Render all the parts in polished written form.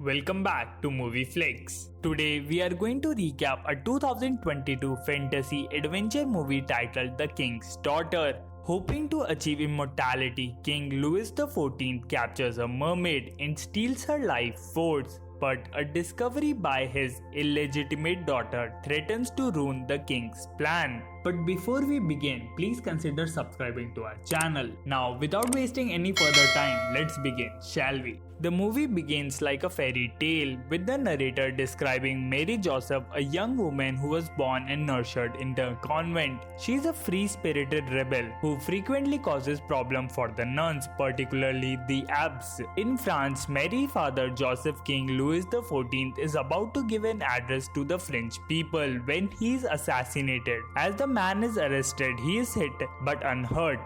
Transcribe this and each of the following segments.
welcome back to Movie Flix. Today we are going to recap a 2022 fantasy adventure movie titled The King's Daughter. Hoping to achieve immortality, King Louis XIV captures a mermaid and steals her life force. But a discovery by his illegitimate daughter threatens to ruin the king's plan. But before we begin, please consider subscribing to our channel. Now, without wasting any further time, let's begin, shall we? The movie begins like a fairy tale, with the narrator describing Mary Joseph, a young woman who was born and nurtured in the convent. She is a free-spirited rebel who frequently causes problems for the nuns, particularly the abbots. In France, Mary's father Joseph King Louis XIV is about to give an address to the French people when he is assassinated. As the man is arrested, he is hit but unhurt.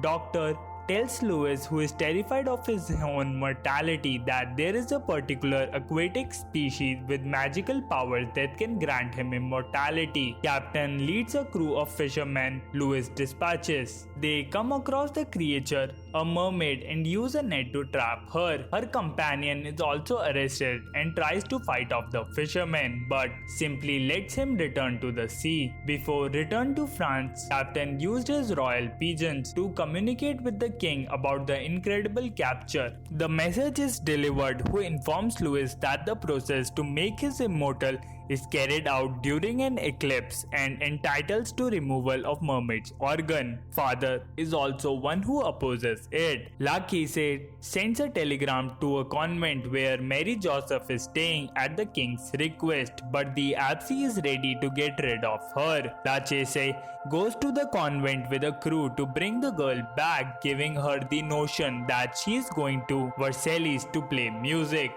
Doctor tells Louis, who is terrified of his own mortality, that there is a particular aquatic species with magical powers that can grant him immortality. Captain leads a crew of fishermen Louis dispatches. They come across the creature, a mermaid, and use a net to trap her. Her companion is also arrested and tries to fight off the fisherman, but simply lets him return to the sea. Before return to France, Captain used his royal pigeons to communicate with the king about the incredible capture. The message is delivered, who informs Louis that the process to make him immortal is carried out during an eclipse and entitles to removal of mermaid's organ. Father is also one who opposes it. La Caisse sends a telegram to a convent where Mary Joseph is staying at the king's request, but the abbey is ready to get rid of her. La Caisse goes to the convent with a crew to bring the girl back, giving her the notion that she is going to Versailles to play music.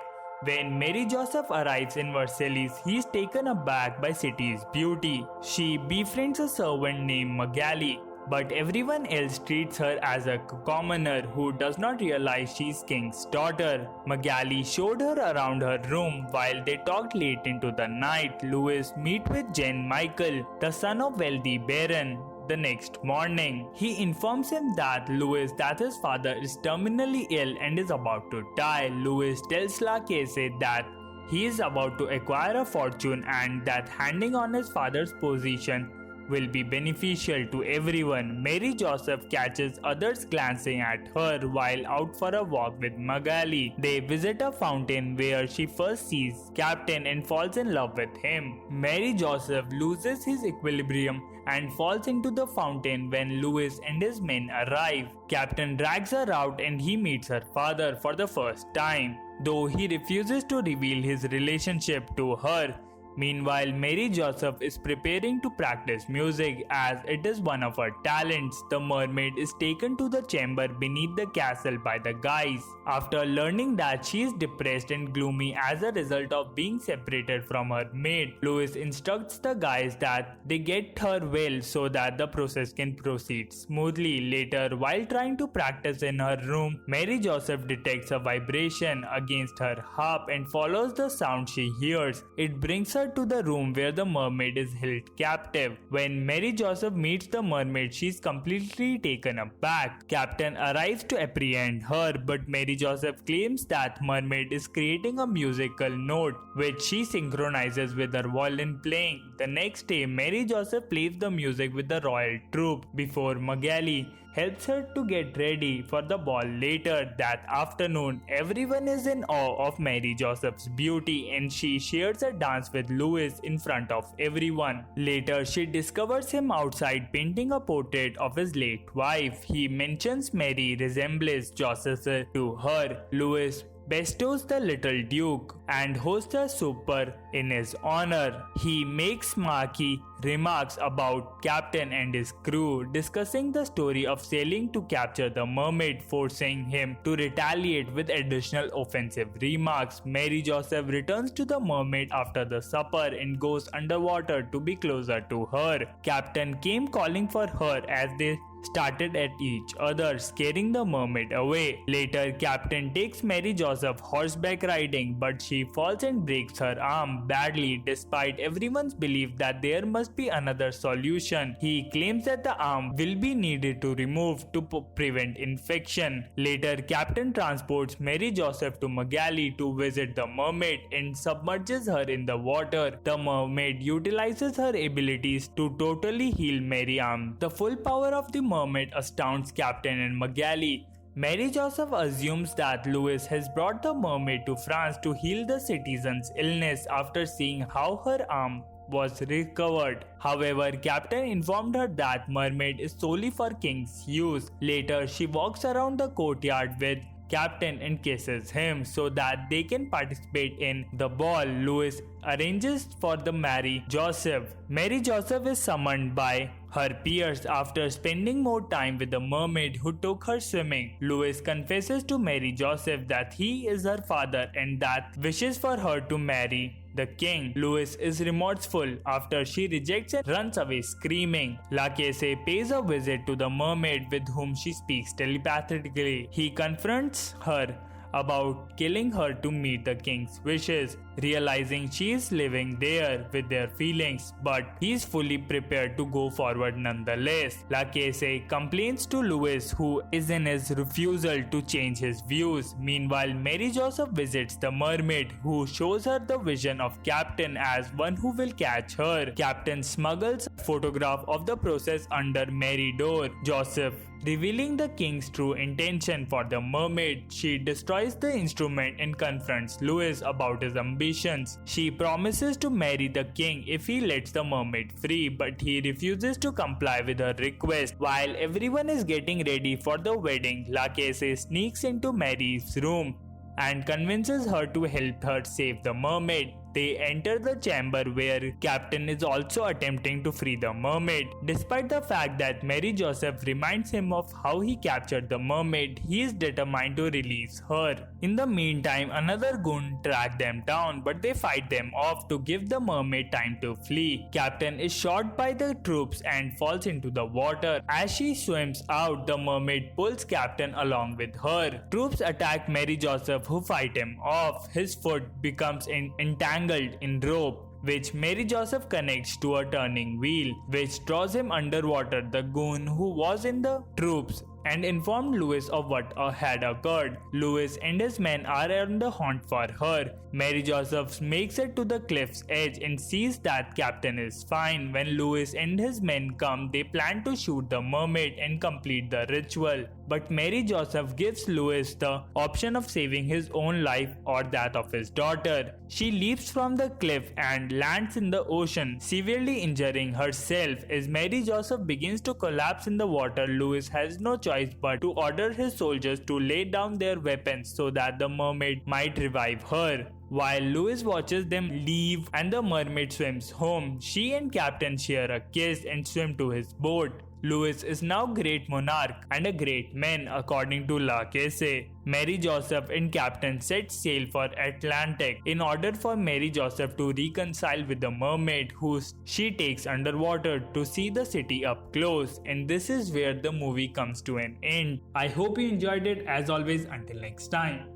When Mary Joseph arrives in Versailles, he is taken aback by city's beauty. She befriends a servant named Magali, but everyone else treats her as a commoner who does not realize she is king's daughter. Magali showed her around her room while they talked late into the night. Louis meets with Jean Michael, the son of wealthy baron. The next morning, he informs him that his father is terminally ill and is about to die. Louis tells La Caisse that he is about to acquire a fortune and that handing on his father's position will be beneficial to everyone. Mary Joseph catches others glancing at her while out for a walk with Magali. They visit a fountain where she first sees Captain and falls in love with him. Mary Joseph loses his equilibrium and falls into the fountain when Louis and his men arrive. Captain drags her out and he meets her father for the first time, though he refuses to reveal his relationship to her. Meanwhile, Mary Joseph is preparing to practice music as it is one of her talents. The mermaid is taken to the chamber beneath the castle by the guys. After learning that she is depressed and gloomy as a result of being separated from her maid, Louis instructs the guys that they get her well so that the process can proceed smoothly. Later, while trying to practice in her room, Mary Joseph detects a vibration against her harp and follows the sound she hears. It brings her to the room where the mermaid is held captive. When Mary Joseph meets the mermaid, she is completely taken aback. Captain arrives to apprehend her, but Mary Joseph claims that mermaid is creating a musical note which she synchronizes with her violin playing. The next day, Mary Joseph plays the music with the royal troupe before Magali helps her to get ready for the ball. Later that afternoon, everyone is in awe of Mary Joseph's beauty and she shares a dance with Louis in front of everyone. Later, she discovers him outside painting a portrait of his late wife. He mentions Mary resembles Joseph to her. Louis bestows the little duke and hosts a supper in his honor. He makes smirky remarks about Captain and his crew, discussing the story of sailing to capture the mermaid, forcing him to retaliate with additional offensive remarks. Mary Joseph returns to the mermaid after the supper and goes underwater to be closer to her. Captain came calling for her as they started at each other, scaring the mermaid away. Later, Captain takes Mary Joseph horseback riding, but she falls and breaks her arm badly despite everyone's belief that there must be another solution. He claims that the arm will be needed to remove to prevent infection. Later, Captain transports Mary Joseph to Magali to visit the mermaid and submerges her in the water. The mermaid utilizes her abilities to totally heal Mary's arm. The full power of the mermaid astounds Captain and Magali. Mary Joseph assumes that Louis has brought the mermaid to France to heal the citizen's illness after seeing how her arm was recovered. However, Captain informed her that mermaid is solely for King's use. Later, she walks around the courtyard with Captain and kisses him so that they can participate in the ball Louis arranges for the Mary Joseph. Mary Joseph is summoned by her peers after spending more time with the mermaid who took her swimming. Louis confesses to Mary Joseph that he is her father and that wishes for her to marry the king. Louis is remorseful after she rejects and runs away screaming. Lacasse pays a visit to the mermaid with whom she speaks telepathically. He confronts her about killing her to meet the king's wishes, realizing she is living there with their feelings, but he is fully prepared to go forward nonetheless. Lacasse complains to Louis, who is in his refusal to change his views. Meanwhile, Mary Joseph visits the mermaid, who shows her the vision of Captain as one who will catch her. Captain smuggles a photograph of the process under Mary door. Joseph revealing the king's true intention for the mermaid, she destroys the instrument and confronts Louis about his ambitions. She promises to marry the king if he lets the mermaid free, but he refuses to comply with her request. While everyone is getting ready for the wedding, Lacasse sneaks into Mary's room and convinces her to help her save the mermaid. They enter the chamber where Captain is also attempting to free the mermaid. Despite the fact that Mary Joseph reminds him of how he captured the mermaid, he is determined to release her. In the meantime, another goon tracks them down, but they fight them off to give the mermaid time to flee. Captain is shot by the troops and falls into the water. As she swims out, the mermaid pulls Captain along with her. Troops attack Mary Joseph, who fight him off. His foot becomes entangled in rope, which Mary Joseph connects to a turning wheel, which draws him underwater. The goon who was in the troops and informed Louis of what had occurred. Louis and his men are on the hunt for her. Mary Joseph makes it to the cliff's edge and sees that Captain is fine. When Louis and his men come, they plan to shoot the mermaid and complete the ritual. But Mary Joseph gives Louis the option of saving his own life or that of his daughter. She leaps from the cliff and lands in the ocean, severely injuring herself. As Mary Joseph begins to collapse in the water, Louis has no choice but to order his soldiers to lay down their weapons so that the mermaid might revive her. While Louis watches them leave and the mermaid swims home, she and Captain share a kiss and swim to his boat. Louis is now great monarch and a great man, according to Lacasse. Mary Joseph and Captain set sail for Atlantic in order for Mary Joseph to reconcile with the mermaid, who she takes underwater to see the city up close. And this is where the movie comes to an end. I hope you enjoyed it. As always, until next time.